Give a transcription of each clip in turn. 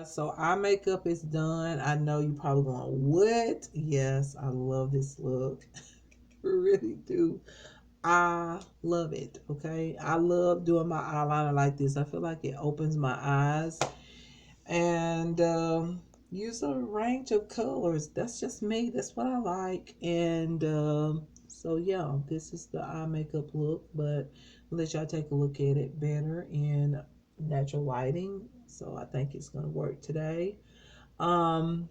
So eye makeup is done. I know you probably going, what? Yes, I love this look. Really do. I love it. Okay. I love doing my eyeliner like this. I feel like it opens my eyes and use a range of colors. That's just me. That's what I like. And so, yeah, this is the eye makeup look, but I'll let y'all take a look at it better in natural lighting. So, I think it's going to work today. Um,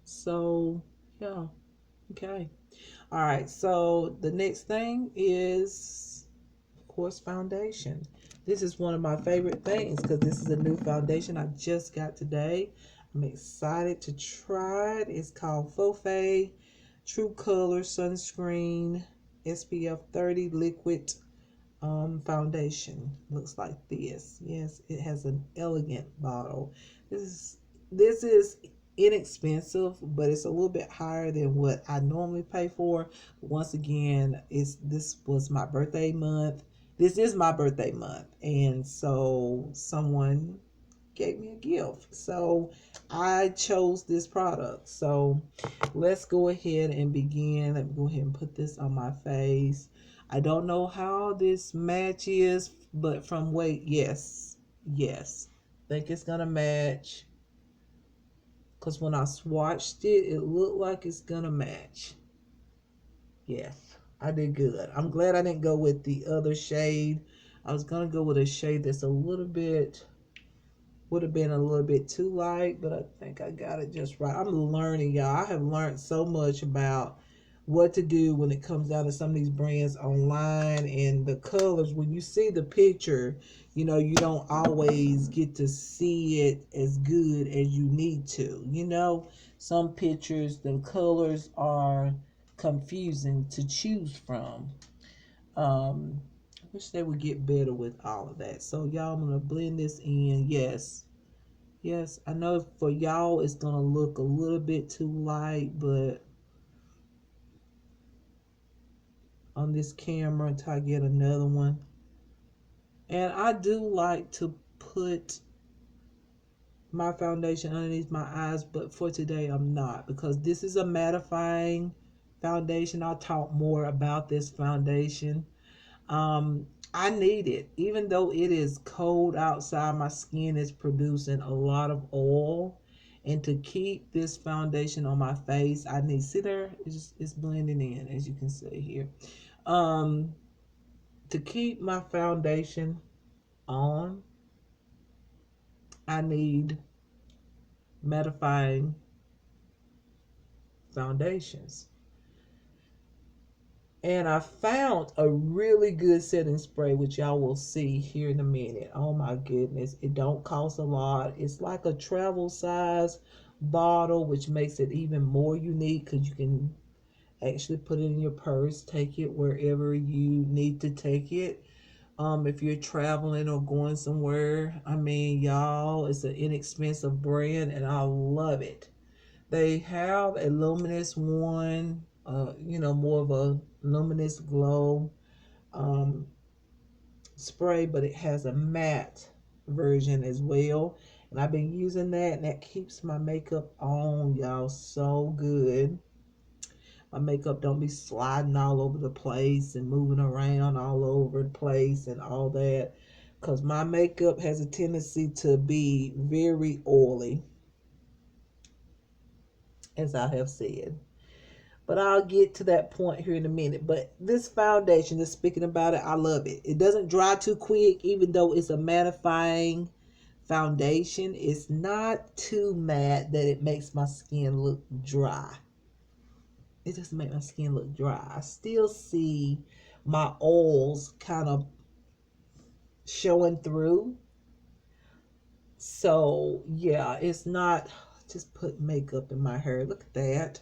so, yeah, okay. All right, so the next thing is, of course, foundation. This is one of my favorite things because this is a new foundation I just got today. I'm excited to try it. It's called Fofe True Color Sunscreen SPF 30 Liquid Foundation. Looks like this. Yes, it has an elegant bottle. This is this is inexpensive, but it's a little bit higher than what I normally pay for. Once again, this was my birthday month. This is my birthday month, and so someone gave me a gift. So I chose this product. So let's go ahead and begin. Let me go ahead and put this on my face. I don't know how this matches, but from weight, yes, yes. Think it's gonna match. Cause when I swatched it, it looked like it's gonna match. Yes, I did good. I'm glad I didn't go with the other shade. I was gonna go with a shade that's a little bit, would have been a little bit too light, but I think I got it just right. I'm learning, y'all. I have learned so much about what to do when it comes down to some of these brands online and the colors. When you see the picture, you don't always get to see it as good as you need to. Some pictures, the colors are confusing to choose from. I wish they would get better with all of that. So y'all, I'm gonna blend this in. Yes, yes. I know for y'all it's gonna look a little bit too light, but on this camera until I get another one. And I do like to put my foundation underneath my eyes, but for today I'm not because this is a mattifying foundation. I'll talk more about this foundation. I need it. Even though it is cold outside, my skin is producing a lot of oil. And to keep this foundation on my face, I need, see there, it's blending in as you can see here. Um, to keep my foundation on, I need mattifying foundations. And I found a really good setting spray, which y'all will see here in a minute. Oh my goodness. It don't cost a lot. It's like a travel size bottle, which makes it even more unique because you can actually put it in your purse, take it wherever you need to take it. If you're traveling or going somewhere, I mean, y'all, it's an inexpensive brand and I love it. They have a luminous one, more of a luminous glow um, spray, but it has a matte version as well. And I've been using that, and that keeps my makeup on, y'all, so good. My makeup don't be sliding all over the place and moving around all over the place and all that. Because my makeup has a tendency to be very oily, as I have said. But I'll get to that point here in a minute. But this foundation, just speaking about it, I love it. It doesn't dry too quick, even though it's a mattifying foundation. It's not too matte that it makes my skin look dry. It doesn't make my skin look dry. I still see my oils kind of showing through. So, yeah, it's not just put makeup in my hair. Look at that.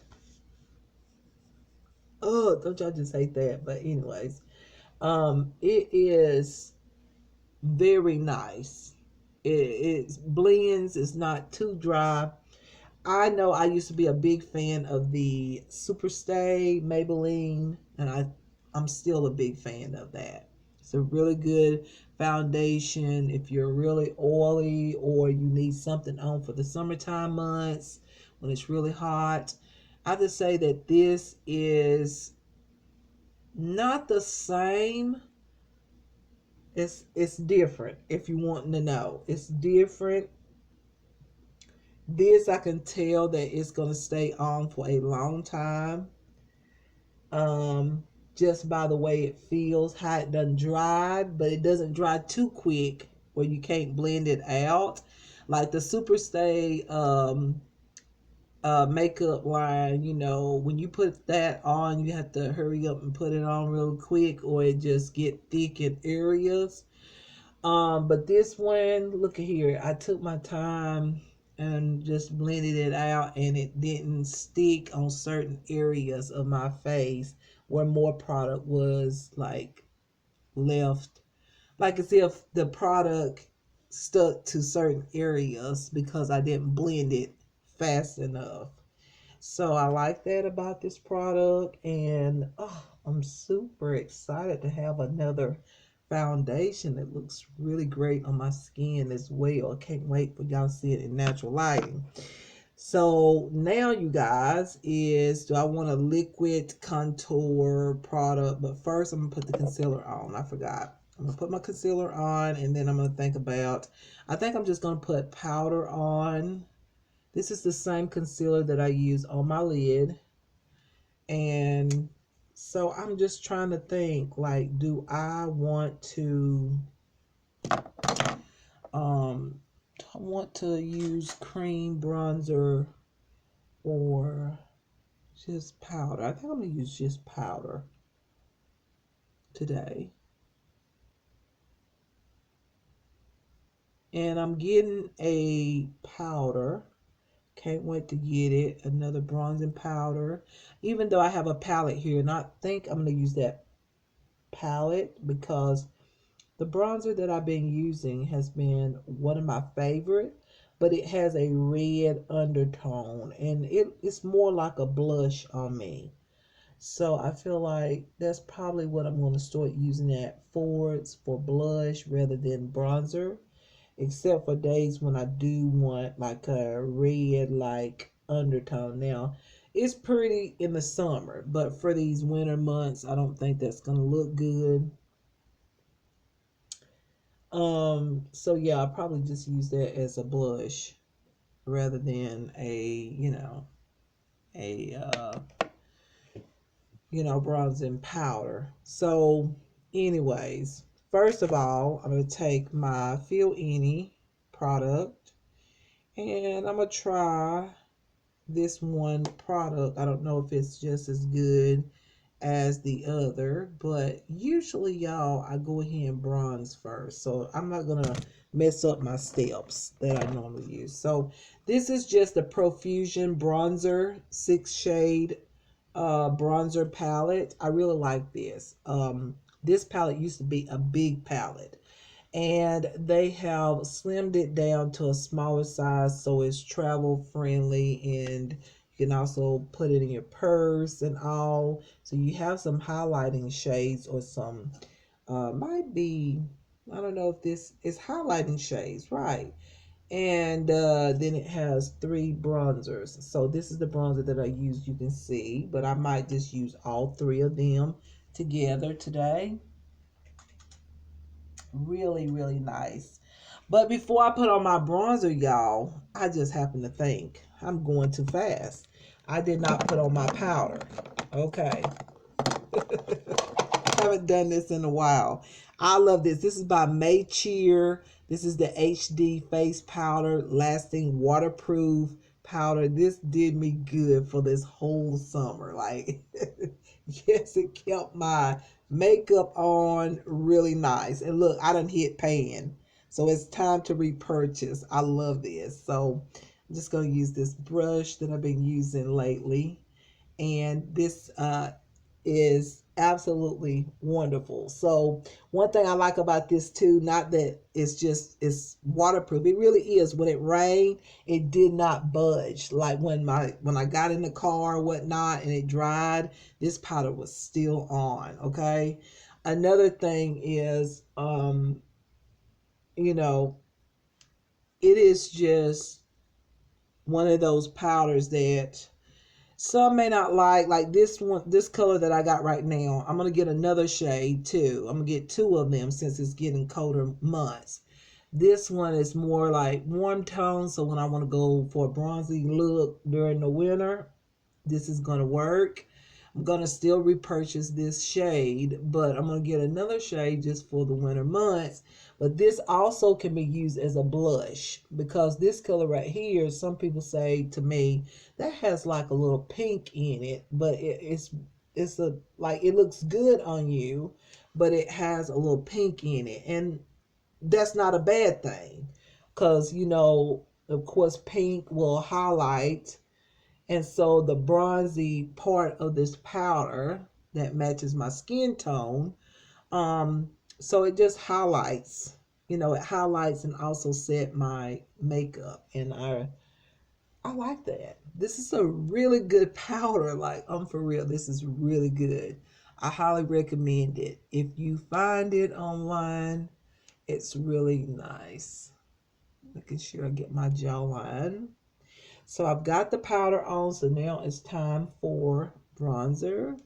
Oh, don't y'all just hate that? But, anyways. It is very nice. It blends. It's not too dry. I know I used to be a big fan of the Superstay Maybelline, and I'm still a big fan of that. It's a really good foundation if you're really oily or you need something on for the summertime months when it's really hot. I just say that this is not the same. It's different. If you want to know, it's different. This I can tell that it's gonna stay on for a long time. Um, just by the way it feels, how it doesn't dry, but it doesn't dry too quick where you can't blend it out. Like the Superstay makeup line, when you put that on, you have to hurry up and put it on real quick, or it just get thick in areas. But this one, look at here. I took my time and just blended it out, and it didn't stick on certain areas of my face where more product was like left. Like as if the product stuck to certain areas because I didn't blend it fast enough. So I like that about this product, and I'm super excited to have another foundation that looks really great on my skin as well. I can't wait for y'all to see it in natural lighting. So now, you guys, do I want a liquid contour product? But first, I'm gonna put the concealer on. I forgot. I'm gonna put my concealer on, and then I'm gonna think about. I think I'm just gonna put powder on. This is the same concealer that I use on my lid. And so I'm just trying to think, like, do I want to use cream bronzer or just powder? I think I'm gonna use just powder today. And I'm getting a powder. Can't wait to get it. Another bronzing powder. Even though I have a palette here, and I think I'm going to use that palette because the bronzer that I've been using has been one of my favorite, but it has a red undertone, and it's more like a blush on me. So I feel like that's probably what I'm going to start using that for blush rather than bronzer, except for days when I do want like a red like undertone. Now, it's pretty in the summer, but for these winter months, I don't think that's gonna look good. So yeah, I'll probably just use that as a blush rather than a bronzing powder. So anyways, first of all, I'm gonna take my Feel Any product, and I'm going to try this one product. I don't know if it's just as good as the other, but usually, y'all, I go ahead and bronze first. So I'm not going to mess up my steps that I normally use. So this is just a Profusion Bronzer 6-shade bronzer palette. I really like this. This palette used to be a big palette, and they have slimmed it down to a smaller size so it's travel friendly, and you can also put it in your purse and all. So you have some highlighting shades, or some might be, I don't know if this is highlighting shades, right? And then it has 3 bronzers. So this is the bronzer that I use, you can see, but I might just use all 3 of them together today. Really, really nice. But before I put on my bronzer, y'all, I just happened to think I'm going too fast. I did not put on my powder. Okay. Haven't done this in a while. I love this. This is by May Cheer. This is the HD face powder, lasting waterproof powder. This did me good for this whole summer. Like, yes, it kept my makeup on really nice. And look, I done hit pan. So it's time to repurchase. I love this. So I'm just going to use this brush that I've been using lately. And this is absolutely wonderful. So one thing I like about this too, not that it's waterproof. It really is. When it rained, it did not budge. Like when I got in the car or whatnot and it dried, this powder was still on. Okay. Another thing is you know, it is just one of those powders that some may not like this one, this color that I got right now. I'm going to get another shade too. I'm going to get two of them since it's getting colder months. This one is more like warm tone, so when I want to go for a bronzy look during the winter, this is going to work. I'm going to still repurchase this shade, but I'm going to get another shade just for the winter months. But this also can be used as a blush, because this color right here, some people say to me, that has like a little pink in it, but it's a like it looks good on you, but it has a little pink in it. And that's not a bad thing, because of course pink will highlight, and so the bronzy part of this powder that matches my skin tone, so it just highlights, it highlights and also set my makeup. And I like that. This is a really good powder. Like, I'm for real, this is really good. I highly recommend it. If you find it online, it's really nice. Making sure I get my jawline. So I've got the powder on, so now it's time for bronzer.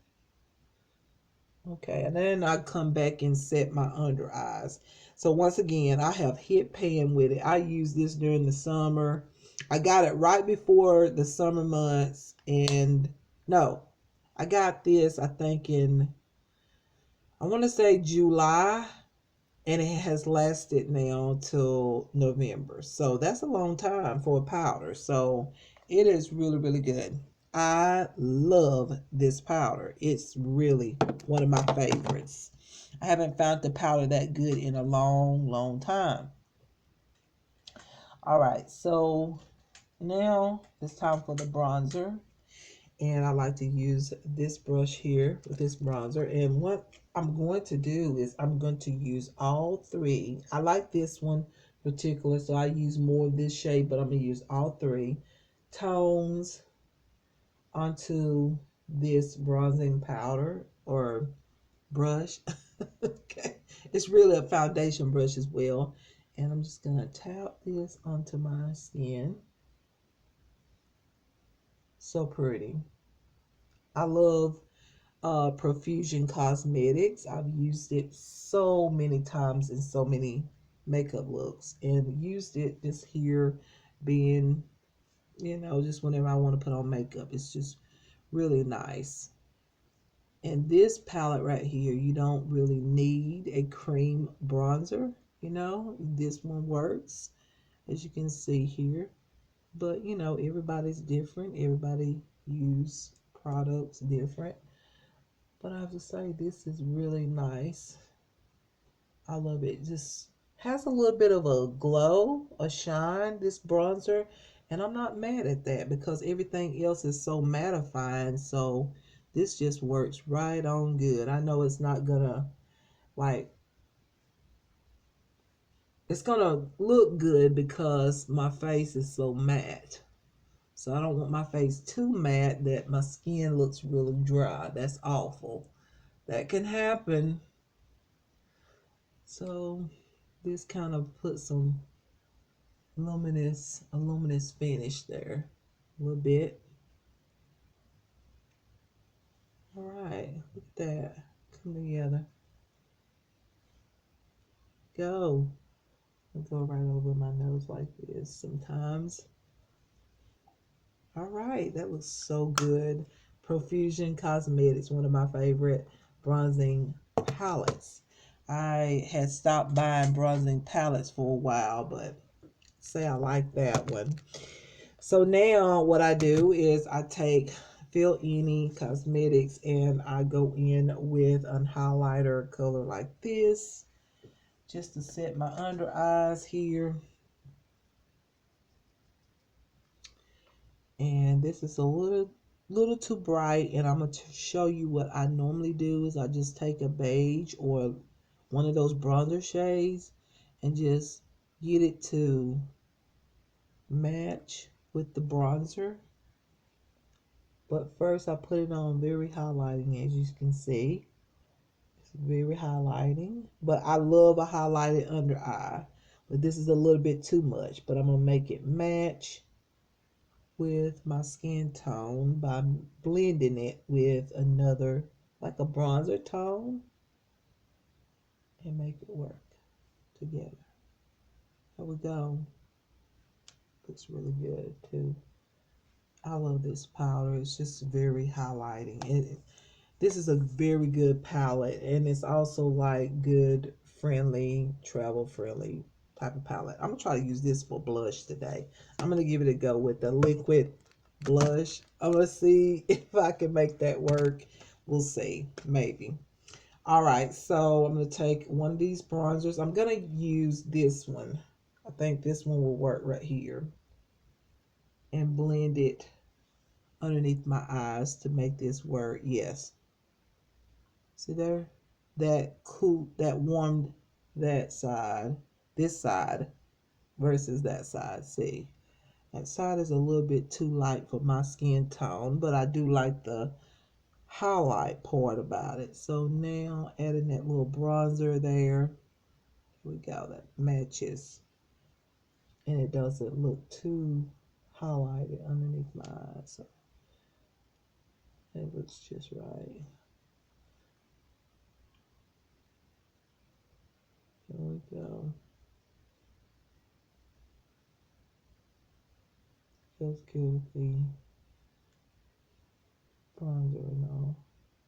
Okay, and then I come back and set my under eyes. So once again, I have hit pan with it. I use this during the summer. I got it right before the summer months, and no, I got this, I think I want to say July, and it has lasted now till November. So that's a long time for a powder. So it is really, really good. I love this powder. It's really one of my favorites. I haven't found the powder that good in a long, long time. All right, so now it's time for the bronzer. And I like to use this brush here with this bronzer. And what I'm going to do is I'm going to use all three. I like this one particular, so I use more of this shade, but I'm going to use all three tones onto this bronzing powder or brush. Okay, it's really a foundation brush as well. And I'm just going to tap this onto my skin. So pretty. I love Profusion Cosmetics. I've used it so many times in so many makeup looks, and used it just here being, just whenever I want to put on makeup. It's just really nice. And this palette right here, you don't really need a cream bronzer. This one works, as you can see here. But, everybody's different. Everybody use products different. But I have to say, this is really nice. I love it. Just has a little bit of a glow, a shine, this bronzer. And I'm not mad at that, because everything else is so mattifying. So this just works right on good. I know it's not gonna, like, it's gonna look good because my face is so matte. So I don't want my face too matte that my skin looks really dry. That's awful. That can happen. So this kind of puts some luminous finish there a little bit. All right, look at that come together. Go. I'll go right over my nose like this sometimes. All right, that looks so good. Profusion Cosmetics, one of my favorite bronzing palettes. I had stopped buying bronzing palettes for a while, but say I like that one. So now what I do is I take Feel Any Cosmetics and I go in with a highlighter color like this, just to set my under eyes here. And this is a little too bright, and I'm going to show you what I normally do is I just take a beige or one of those bronzer shades and just get it to match with the bronzer. But first I put it on very highlighting, as you can see. It's very highlighting. But I love a highlighted under eye. But this is a little bit too much, but I'm going to make it match with my skin tone by blending it with another, like a bronzer tone, and make it work together. There we go. Looks really good too. I love this powder. It's just very highlighting. This is a very good palette, and it's also like good, friendly, travel friendly type of palette. I'm gonna try to use this for blush today. I'm gonna give it a go with the liquid blush. I'm gonna see if I can make that work. We'll see, maybe. All right, so I'm gonna take one of these bronzers. I'm gonna use this one. I think this one will work right here, and blend it underneath my eyes to make this work. Yes. See there? That cool, that warmed that side, this side versus that side. See, that side is a little bit too light for my skin tone, but I do like the highlight part about it. So now adding that little bronzer there. Here we go, that matches. And it doesn't look too highlighted underneath my eyes. So it looks just right. Here we go. Feels good with the bronzer and all.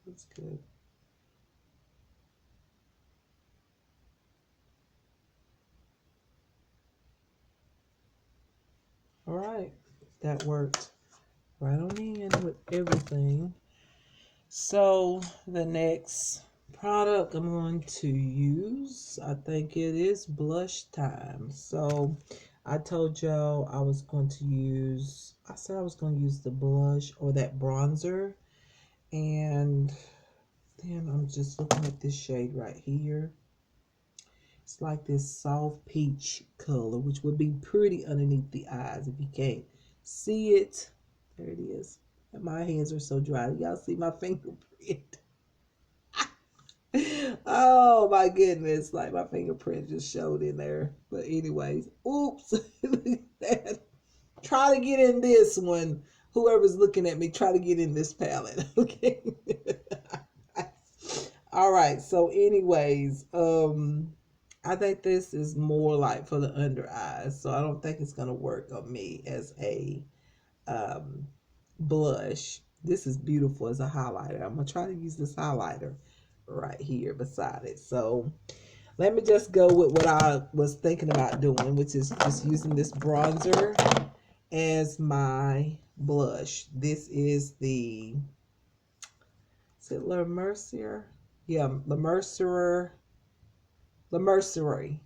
It's good. All right, that worked right on in with everything. So the next product I'm going to use, I think it is blush time. So I told y'all I was going to use, I said I was going to use the blush or that bronzer. And then I'm just looking at this shade right here. It's like this soft peach color, which would be pretty underneath the eyes if you can't see it. There it is. And my hands are so dry. Y'all see my fingerprint? Oh my goodness. Like my fingerprint just showed in there. But anyways, oops. Look at that. Try to get in this one. Whoever's looking at me, try to get in this palette. Okay. All right. So anyways, I think this is more like for the under eyes. So I don't think it's gonna work on me as a um blush. This is beautiful as a highlighter. I'm gonna try to use this highlighter right here beside it. So let me just go with what I was thinking about doing, which is just using this bronzer as my blush. This is the, is it La Mercier? Yeah, La Mercier, La Mercery.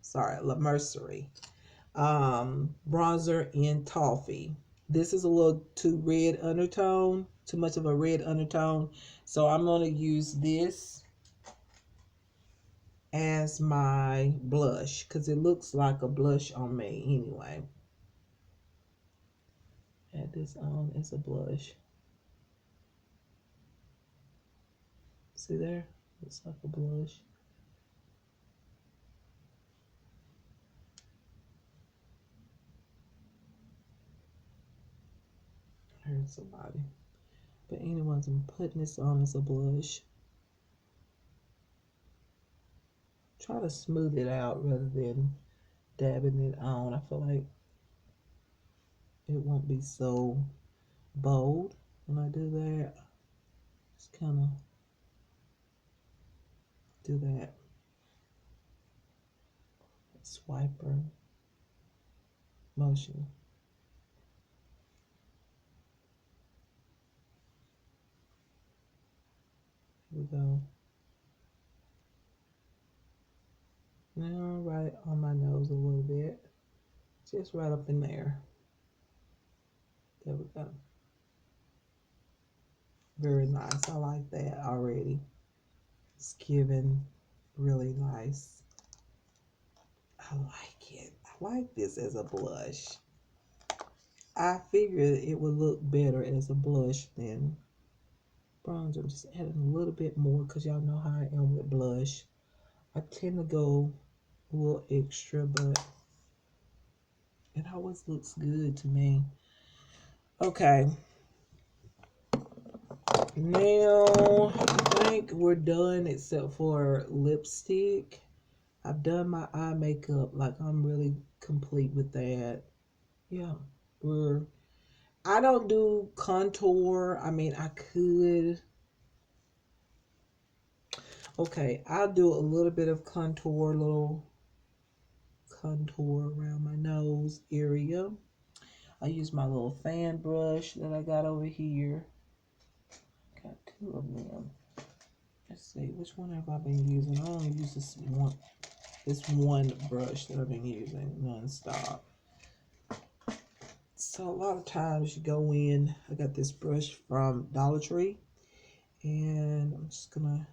Sorry, La Mercery. Bronzer in Toffee. This is a little too red undertone, too much of a red undertone. So I'm going to use this as my blush because it looks like a blush on me anyway. Add this on as a blush. See there? Looks like a blush. I heard somebody. But anyways, I'm putting this on as a blush. Try to smooth it out rather than dabbing it on. I feel like it won't be so bold when I do that. Just kind of do that swiper motion. Here we go. Now right on my nose a little bit. Just right up in there. There we go. Very nice. I like that already. It's giving really nice. I like it. I like this as a blush. I figured it would look better as a blush than bronzer. I'm just adding a little bit more because y'all know how I am with blush. I tend to go a little extra, but it always looks good to me. Okay, now I think we're done except for lipstick. I've done my eye makeup. Like, I'm really complete with that. Yeah, we're. I don't do contour. I mean, I could. Okay, I'll do a little bit of contour, little contour around my nose area. I use my little fan brush that I got over here. Got two of them. Let's see, which one have I been using? I only use this one brush that I've been using nonstop. So a lot of times you go in, I got this brush from Dollar Tree, and I'm just gonna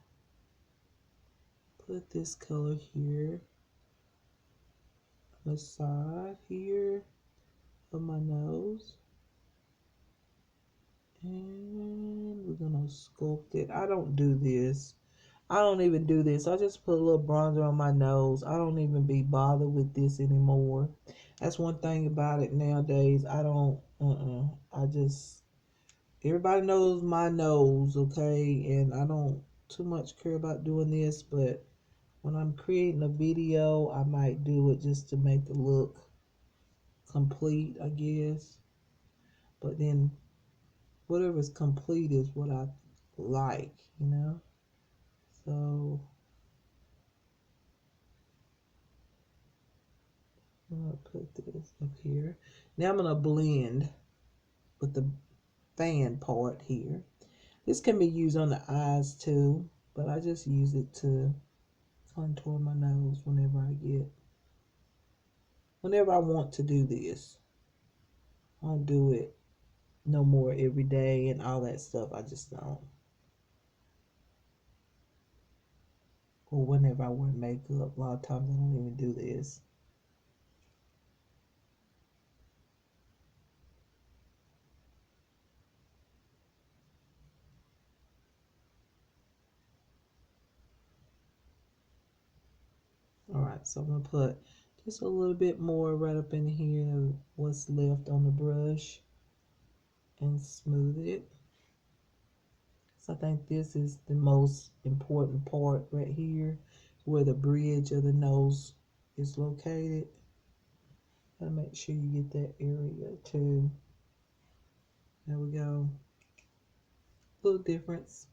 put this color here on the side here of my nose. And we're gonna sculpt it. I don't do this. I don't even do this. I just put a little bronzer on my nose. I don't even be bothered with this anymore. That's one thing about it nowadays. I don't, I just, everybody knows my nose, okay? And I don't too much care about doing this, but when I'm creating a video, I might do it just to make the look complete, I guess. But then whatever's complete is what I like, you know? So I'm gonna put this up here. Now I'm gonna blend with the fan part here. This can be used on the eyes too, but I just use it to contour my nose whenever I want to do this. I don't do it no more every day and all that stuff. I just don't. Or whenever I wear makeup, a lot of times I don't even do this. Alright, so I'm going to put just a little bit more right up in here, what's left on the brush, and smooth it. So I think this is the most important part right here, where the bridge of the nose is located. Gotta make sure you get that area too. There we go. Little difference.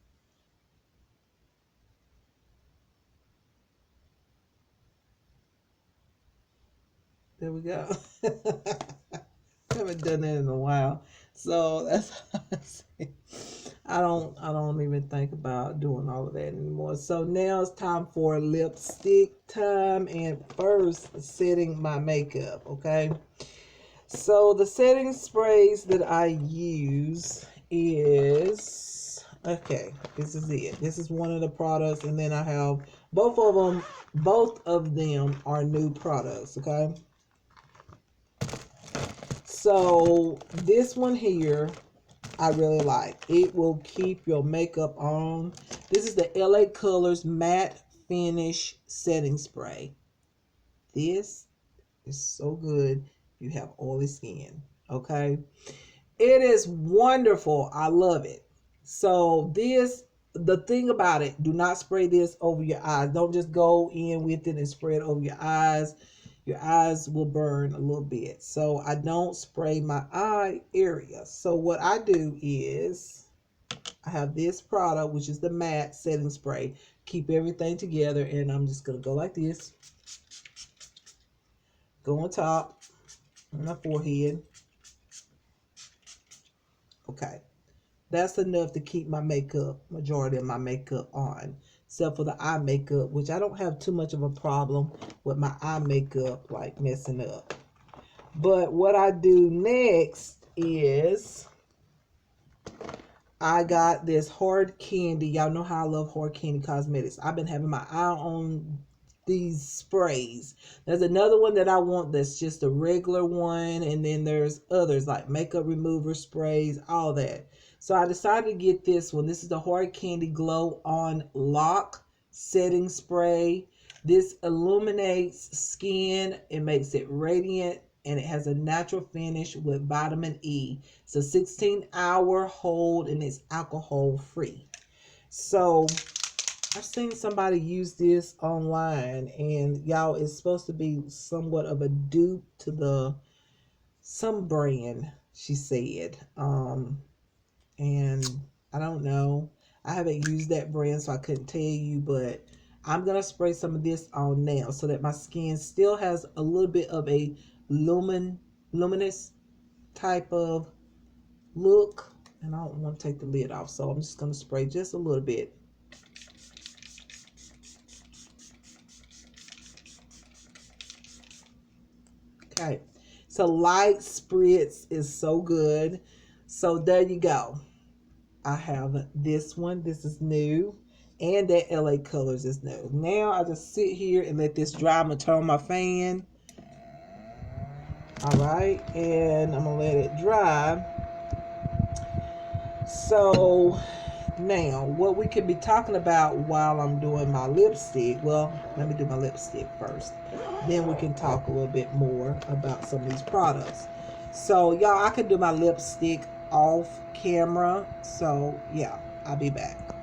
There we go. Haven't done that in a while. So that's I don't even think about doing all of that anymore. So now it's time for lipstick time, and first setting my makeup, okay? So the setting sprays that I use is, okay, this is it. This is one of the products, and then I have both of them are new products, okay? So this one here, I really like. It will keep your makeup on. This is the LA Colors Matte Finish Setting Spray. This is so good. You have oily skin, okay? It is wonderful. I love it. So the thing about it, do not spray this over your eyes. Don't just go in with it and spray it over your eyes. Your eyes will burn a little bit. So I don't spray my eye area. So what I do is I have this product, which is the matte setting spray. Keep everything together, and I'm just going to go like this. Go on top, on my forehead. Okay. That's enough to keep my makeup, majority of my makeup on. Except for the eye makeup, which I don't have too much of a problem with my eye makeup, like messing up. But what I do next is I got this Hard Candy. Y'all know how I love Hard Candy Cosmetics. I've been having my eye on these sprays. There's another one that I want that's just a regular one, and then there's others like makeup remover sprays, all that. So I decided to get this one. This is the Hard Candy Glow On Lock Setting Spray. This illuminates skin, it makes it radiant, and it has a natural finish with vitamin E. It's a 16-hour hold and it's alcohol free. So I've seen somebody use this online, and y'all, it's supposed to be somewhat of a dupe to the some brand, she said. And I don't know. I haven't used that brand, so I couldn't tell you, but I'm gonna spray some of this on now so that my skin still has a little bit of a luminous type of look. And I don't want to take the lid off, so I'm just gonna spray just a little bit. Okay, so light spritz is so good. So there you go. I have this one. This is new. And that LA Colors is new. Now I just sit here and let this dry. I'm going to turn on my fan. All right. And I'm going to let it dry. So now what we could be talking about while I'm doing my lipstick. Well, let me do my lipstick first. Then we can talk a little bit more about some of these products. So y'all, I can do my lipstick off camera. So yeah, I'll be back.